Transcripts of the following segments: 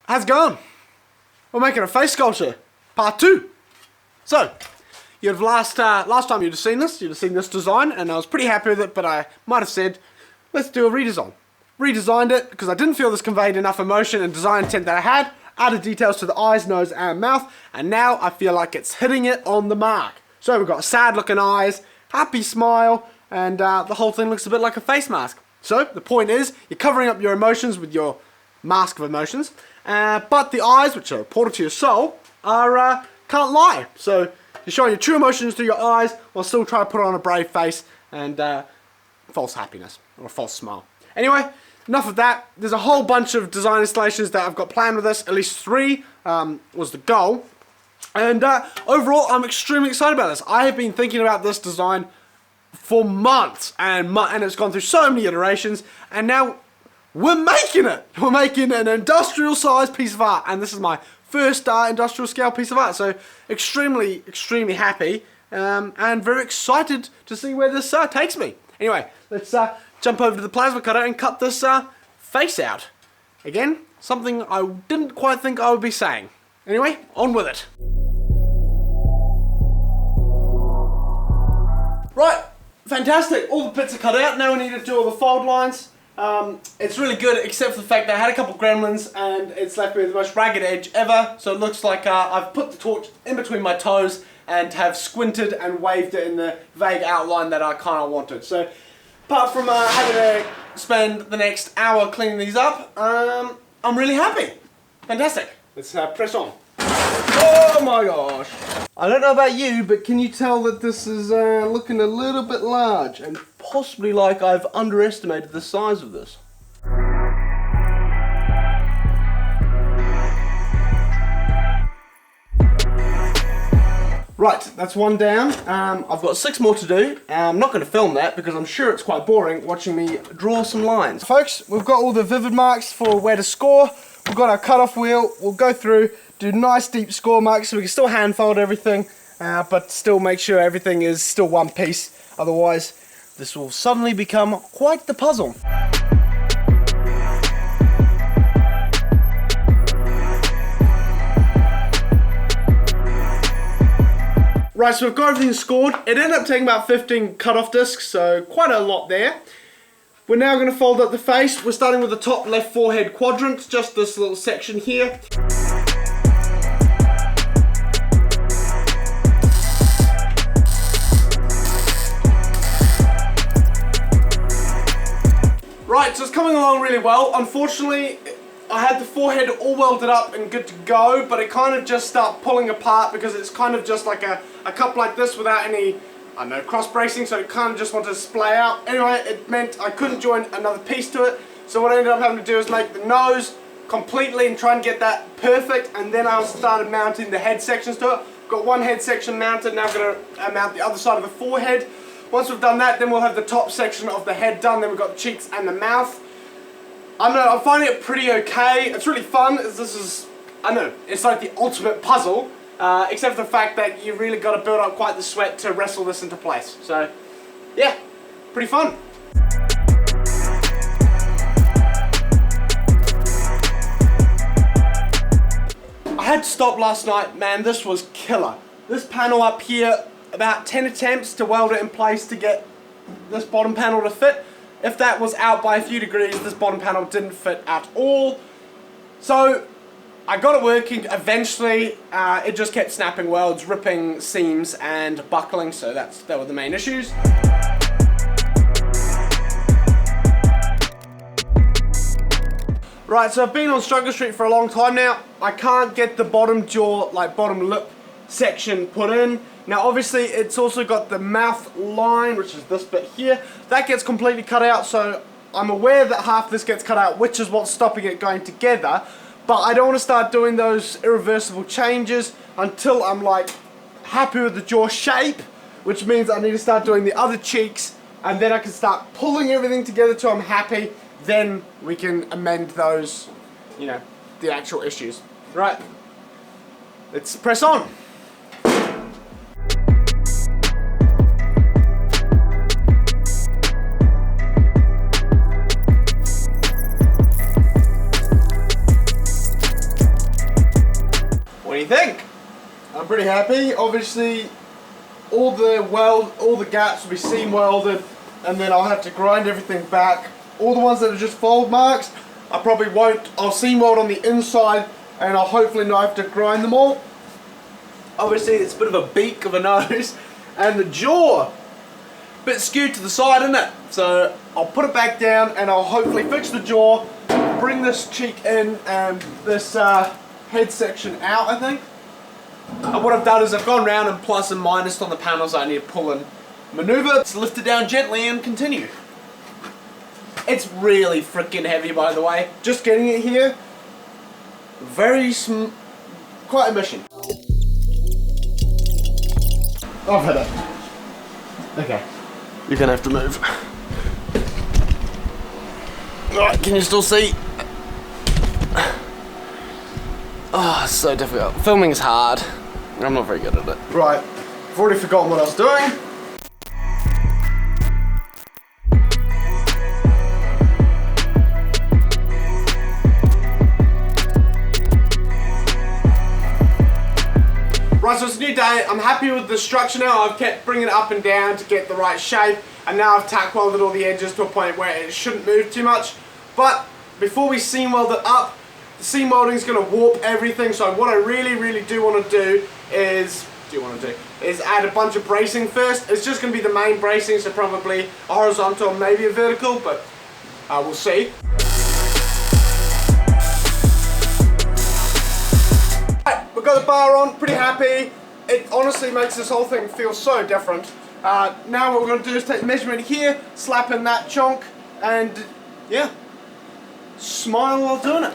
How's it going? We're making a face sculpture, part 2. So, you'd last time you'd have seen this design, and I was pretty happy with it, but I might have said, let's do a redesign. Redesigned it because I didn't feel this conveyed enough emotion and design intent that I had, added details to the eyes, nose, and mouth, and now I feel like it's hitting it on the mark. So we've got sad looking eyes, happy smile, and the whole thing looks a bit like a face mask. So the point is, you're covering up your emotions with your mask of emotions, but the eyes, which are important to your soul, are can't lie. So you're showing your true emotions through your eyes while still trying to put on a brave face and false happiness or a false smile. Anyway, enough of that. There's a whole bunch of design installations that I've got planned with this. At least 3 was the goal. And overall, I'm extremely excited about this. I have been thinking about this design for months, and it's gone through so many iterations, and now we're making it. We're making an industrial sized piece of art, and this is my first industrial scale piece of art, so extremely happy and very excited to see where this takes me. Anyway, let's jump over to the plasma cutter and cut this face out. Again, something I didn't quite think I would be saying. Anyway, on with it. Right, fantastic. All the bits are cut out. Now we need to do all the fold lines. It's really good, except for the fact that I had a couple gremlins and it's left me with the most ragged edge ever. So it looks like I've put the torch in between my toes and have squinted and waved it in the vague outline that I kind of wanted. So apart from having to spend the next hour cleaning these up, I'm really happy. Fantastic. Let's press on. Oh my gosh. I don't know about you, but can you tell that this is looking a little bit large and possibly like I've underestimated the size of this? Right, that's one down. I've got 6 more to do. I'm not going to film that because I'm sure it's quite boring watching me draw some lines. Folks, we've got all the vivid marks for where to score. We've got our cut-off wheel. We'll go through, do nice deep score marks so we can still hand fold everything, but still make sure everything is still one piece. Otherwise, this will suddenly become quite the puzzle. Right, so we've got everything scored. It ended up taking about 15 cut-off discs, so quite a lot there. We're now going to fold up the face. We're starting with the top left forehead quadrant, just this little section here. Right, so it's coming along really well. Unfortunately, I had the forehead all welded up and good to go, but it kind of just started pulling apart because it's kind of just like a cup like this without any, I don't know, cross bracing, so it kind of just wanted to splay out. Anyway, it meant I couldn't join another piece to it, so what I ended up having to do is make the nose completely and try and get that perfect, and then I started mounting the head sections to it. Got one head section mounted, now I'm going to mount the other side of the forehead. Once we've done that, then we'll have the top section of the head done, then we've got the cheeks and the mouth. I don't know, I'm finding it pretty okay. It's really fun. This is, I don't know, it's like the ultimate puzzle, except for the fact that you really got to build up quite the sweat to wrestle this into place. So, yeah, pretty fun. I had to stop last night, man, this was killer. This panel up here, about 10 attempts to weld it in place to get this bottom panel to fit. If that was out by a few degrees, this bottom panel didn't fit at all. So I got it working eventually. It just kept snapping welds, ripping seams and buckling, so that were the main issues. Right, so I've been on Struggle Street for a long time now. I can't get the bottom jaw, like bottom lip section put in. Now obviously it's also got the mouth line, which is this bit here. That gets completely cut out, so I'm aware that half this gets cut out, which is what's stopping it going together. But I don't want to start doing those irreversible changes until I'm like happy with the jaw shape, which means I need to start doing the other cheeks, and then I can start pulling everything together till I'm happy. Then we can amend those, you know, the actual issues. Right, let's press on. do you think? I'm pretty happy. Obviously, all the gaps will be seam welded, and then I'll have to grind everything back. All the ones that are just fold marks, I probably won't. I'll seam weld on the inside, and I'll hopefully not have to grind them all. Obviously, it's a bit of a beak of a nose, and the jaw, bit skewed to the side, isn't it? So I'll put it back down, and I'll hopefully fix the jaw, bring this cheek in, and this head section out, I think. And what I've done is I've gone around and plus and minus on the panels I need to pull and maneuver. Let's lift it down gently and continue. It's really freaking heavy, by the way. Just getting it here, quite a mission. I've had it. Okay. You're gonna have to move. Alright, can you still see? Oh, it's so difficult. Filming is hard. I'm not very good at it. Right, I've already forgotten what I was doing. Right, so it's a new day. I'm happy with the structure now. I've kept bringing it up and down to get the right shape, and now I've tack welded all the edges to a point where it shouldn't move too much. But before we seam weld it up, the seam welding is going to warp everything. So what I really do want to do is add a bunch of bracing first. It's just going to be the main bracing, so probably a horizontal, maybe a vertical, but we'll see. We've got the bar on, pretty happy. It honestly makes this whole thing feel so different. Now what we're going to do is take the measurement here, slap in that chunk, and yeah, smile while doing it.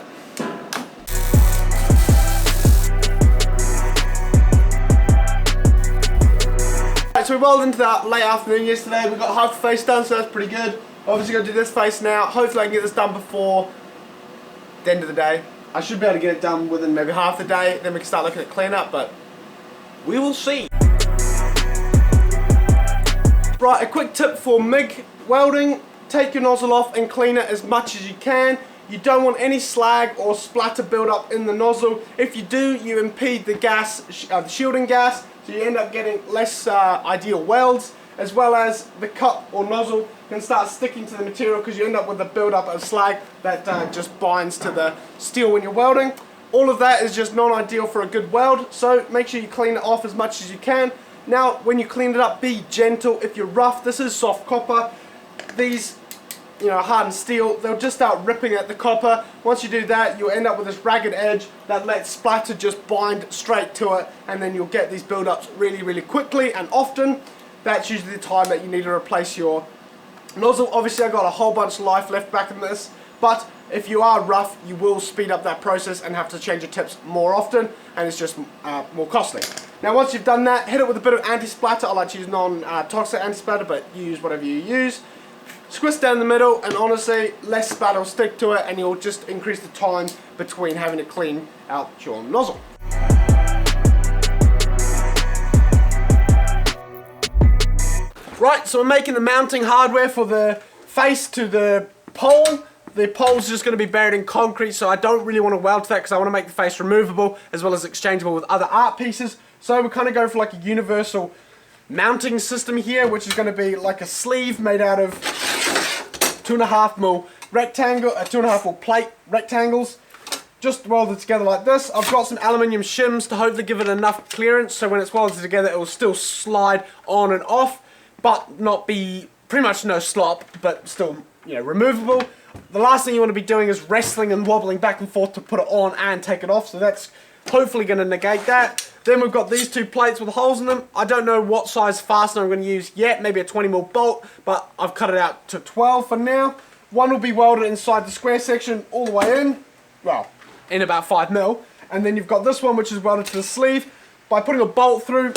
Right, so we welded into that late afternoon yesterday. We got half the face done, so that's pretty good. Obviously going to do this face now. Hopefully I can get this done before the end of the day. I should be able to get it done within maybe half the day, then we can start looking at cleanup, but we will see. Right, a quick tip for MIG welding: take your nozzle off and clean it as much as you can. You don't want any slag or splatter build up in the nozzle. If you do, you impede the gas, the shielding gas, so you end up getting less ideal welds, as well as the cup or nozzle can start sticking to the material because you end up with a build up of slag that just binds to the steel when you're welding. All of that is just non-ideal for a good weld, so make sure you clean it off as much as you can. Now, when you clean it up, be gentle. If you're rough, this is soft copper. These, hardened steel, they'll just start ripping at the copper. Once you do that, you'll end up with this ragged edge that lets splatter just bind straight to it, and then you'll get these build-ups really quickly and often. That's usually the time that you need to replace your nozzle. Obviously, I've got a whole bunch of life left back in this, but if you are rough, you will speed up that process and have to change your tips more often, and it's just more costly. Now, once you've done that, hit it with a bit of anti-splatter. I like to use non-toxic anti-splatter, but you use whatever you use. Squish down the middle, and honestly, less splatter will stick to it, and you'll just increase the time between having to clean out your nozzle. Right, so we're making the mounting hardware for the face to the pole. The pole's just going to be buried in concrete, so I don't really want to weld to that because I want to make the face removable as well as exchangeable with other art pieces. So we're kind of going for like a universal mounting system here, which is going to be like a sleeve made out of 2.5mm rectangle, 2.5mm plate rectangles, just welded together like this. I've got some aluminium shims to hopefully give it enough clearance so when it's welded together it will still slide on and off, but not be pretty much no slop, but still, removable. The last thing you want to be doing is wrestling and wobbling back and forth to put it on and take it off, so that's hopefully going to negate that. Then we've got these two plates with holes in them. I don't know what size fastener I'm going to use yet, maybe a 20mm bolt, but I've cut it out to 12 for now. One will be welded inside the square section all the way in, well, in about 5mm. And then you've got this one which is welded to the sleeve. By putting a bolt through,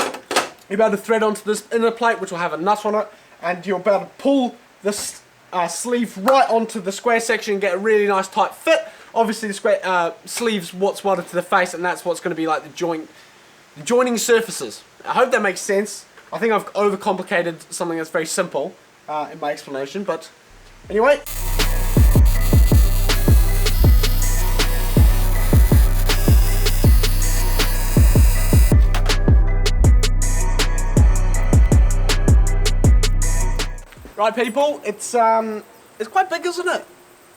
you'll be able to thread onto this inner plate which will have a nut on it, and you'll be able to pull this sleeve right onto the square section and get a really nice tight fit. Obviously the square sleeve's what's welded to the face, and that's what's going to be like the joining surfaces. I hope that makes sense. I think I've overcomplicated something that's very simple in my explanation, but anyway. Right, people, it's quite big, isn't it?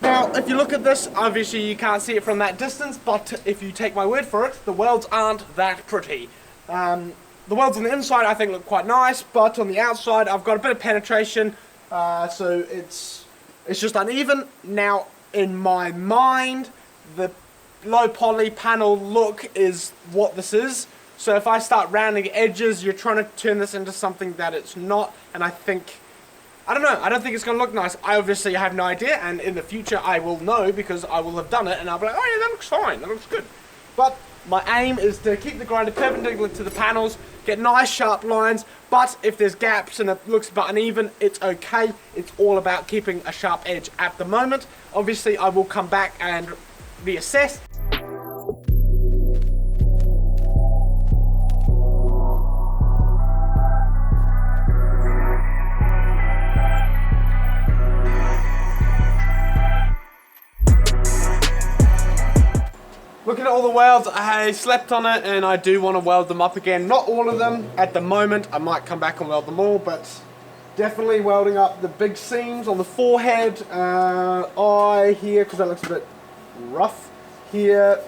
Now, if you look at this, obviously you can't see it from that distance, but if you take my word for it, the welds aren't that pretty. The welds on the inside I think look quite nice, but on the outside I've got a bit of penetration, so it's just uneven. Now, in my mind, the low poly panel look is what this is. So if I start rounding edges, you're trying to turn this into something that it's not, and I don't know, I don't think it's going to look nice. I obviously have no idea, and in the future I will know because I will have done it, and I'll be like, oh yeah, that looks fine, that looks good. But my aim is to keep the grinder perpendicular to the panels, get nice sharp lines, but if there's gaps and it looks a bit uneven, it's okay. It's all about keeping a sharp edge at the moment. Obviously I will come back and reassess. Looking at all the welds, I slept on it and I do want to weld them up again. Not all of them at the moment. I might come back and weld them all, but definitely welding up the big seams on the forehead, eye here, because that looks a bit rough here.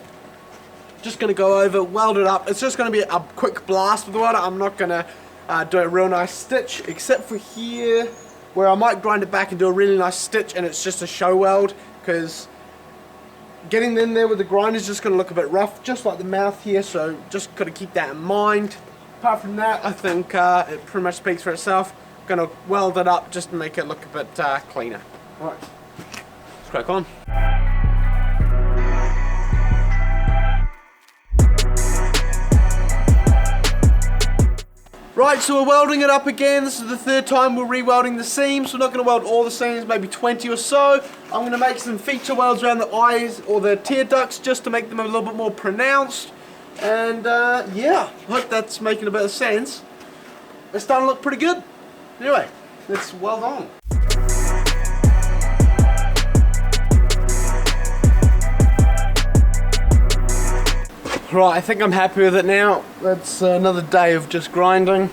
Just going to go over, weld it up. It's just going to be a quick blast with the welder. I'm not going to do a real nice stitch, except for here, where I might grind it back and do a really nice stitch, and it's just a show weld, because getting in there with the grinder is just going to look a bit rough, just like the mouth here, so just got to keep that in mind. Apart from that, I think it pretty much speaks for itself. Going to weld it up just to make it look a bit cleaner. Alright, let's crack on. Right, so we're welding it up again. This is the third time we're re-welding the seams. We're not going to weld all the seams, maybe 20 or so. I'm going to make some feature welds around the eyes or the tear ducts just to make them a little bit more pronounced. And yeah, I hope that's making a bit of sense. It's starting to look pretty good. Anyway, let's weld on. Right, I think I'm happy with it now. That's another day of just grinding.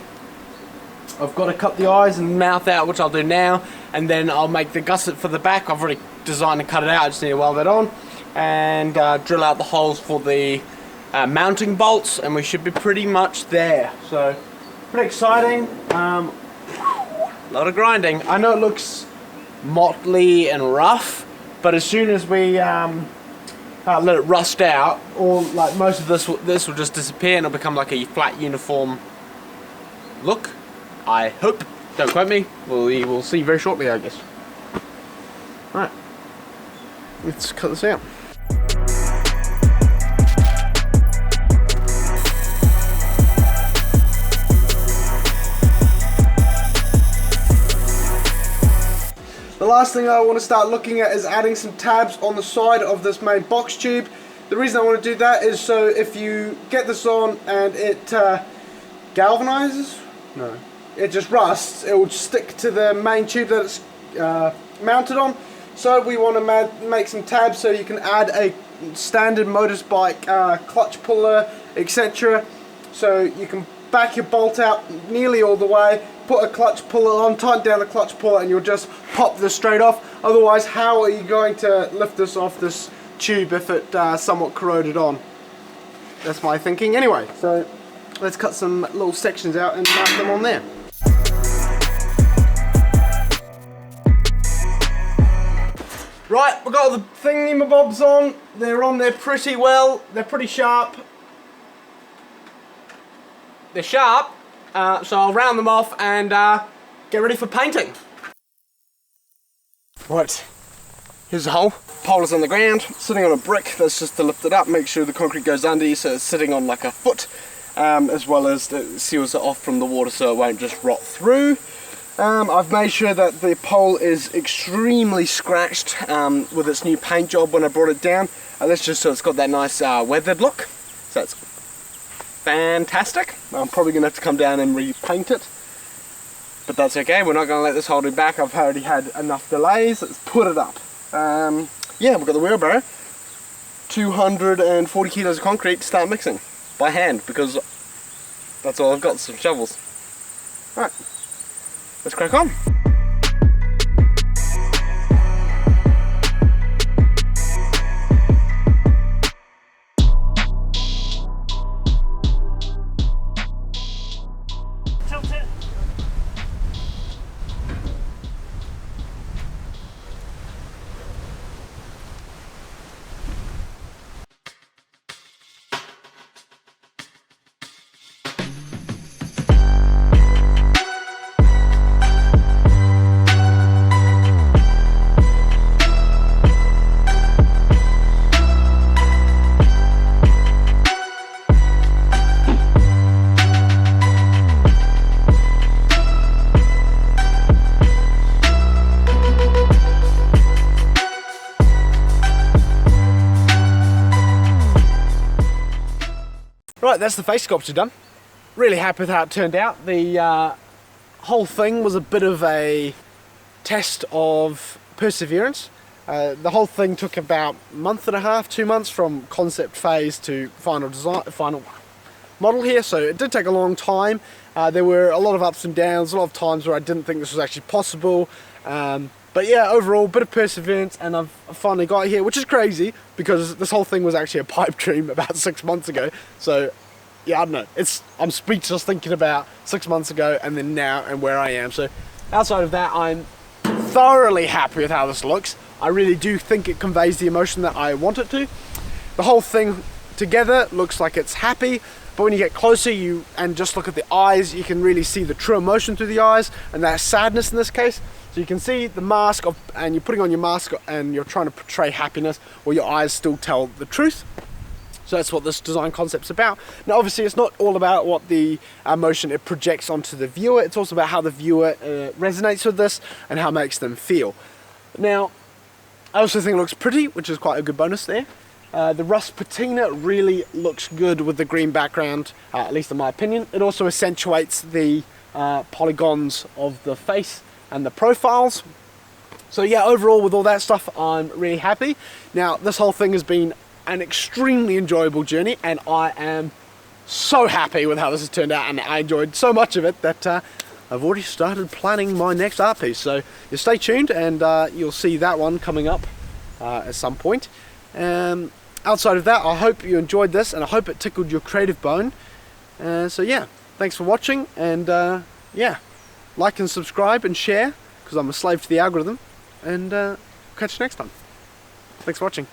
I've got to cut the eyes and mouth out, which I'll do now, and then I'll make the gusset for the back. I've already designed and cut it out, I just need to weld it on, and drill out the holes for the mounting bolts, and we should be pretty much there. So, pretty exciting. A lot of grinding. I know it looks motley and rough, but as soon as we let it rust out, or like most of this will just disappear and it'll become like a flat uniform look. I hope. Don't quote me. We will see very shortly, I guess. Alright. Let's cut this out. The last thing I want to start looking at is adding some tabs on the side of this main box tube. The reason I want to do that is so if you get this on and it galvanizes, no, it just rusts, it will stick to the main tube that it's mounted on. So we want to make some tabs so you can add a standard motorbike clutch puller, etc. So you can back your bolt out nearly all the way, put a clutch puller on, tighten down the clutch puller, and you'll just pop this straight off. Otherwise, how are you going to lift this off this tube if it somewhat corroded on? That's my thinking. Anyway, so let's cut some little sections out and mount them on there. Right, we've got the thingy-mabobs on. They're on there pretty well. They're pretty sharp. They're sharp, so I'll round them off and get ready for painting. Right, here's the hole. Pole is on the ground, sitting on a brick. That's just to lift it up, make sure the concrete goes under you so it's sitting on like a foot, as well as it seals it off from the water so it won't just rot through. I've made sure that the pole is extremely scratched with its new paint job when I brought it down. That's just so it's got that nice weathered look. So it's fantastic. I'm probably going to have to come down and repaint it. But that's okay, we're not going to let this hold me back. I've already had enough delays. Let's put it up. Yeah, we've got the wheelbarrow. 240 kilos of concrete to start mixing. By hand, because that's all I've got, some shovels. Alright. Let's crack on. Right, that's the face sculpture done. Really happy with how it turned out. The whole thing was a bit of a test of perseverance. The whole thing took about a month and a half, 2 months from concept phase to final design, final model here, so it did take a long time. There were a lot of ups and downs, a lot of times where I didn't think this was actually possible. But yeah, overall, bit of perseverance, and I've finally got here, which is crazy because this whole thing was actually a pipe dream about 6 months ago. So yeah, I don't know. I'm speechless thinking about 6 months ago and then now and where I am. So outside of that, I'm thoroughly happy with how this looks. I really do think it conveys the emotion that I want it to. The whole thing together looks like it's happy, but when you get closer and just look at the eyes, you can really see the true emotion through the eyes, and that sadness in this case. So you can see the mask and you're putting on your mask and you're trying to portray happiness while your eyes still tell the truth. So that's what this design concept's about. Now obviously it's not all about what the emotion it projects onto the viewer, it's also about how the viewer resonates with this and how it makes them feel. Now, I also think it looks pretty, which is quite a good bonus there. The rust patina really looks good with the green background, at least in my opinion. It also accentuates the polygons of the face and the profiles. So yeah, overall with all that stuff, I'm really happy. Now, this whole thing has been an extremely enjoyable journey, and I am so happy with how this has turned out, and I enjoyed so much of it that I've already started planning my next art piece. So you stay tuned, and you'll see that one coming up at some point. Outside of that, I hope you enjoyed this, and I hope it tickled your creative bone. So yeah, thanks for watching, and yeah, like and subscribe and share, because I'm a slave to the algorithm, and catch you next time. Thanks for watching.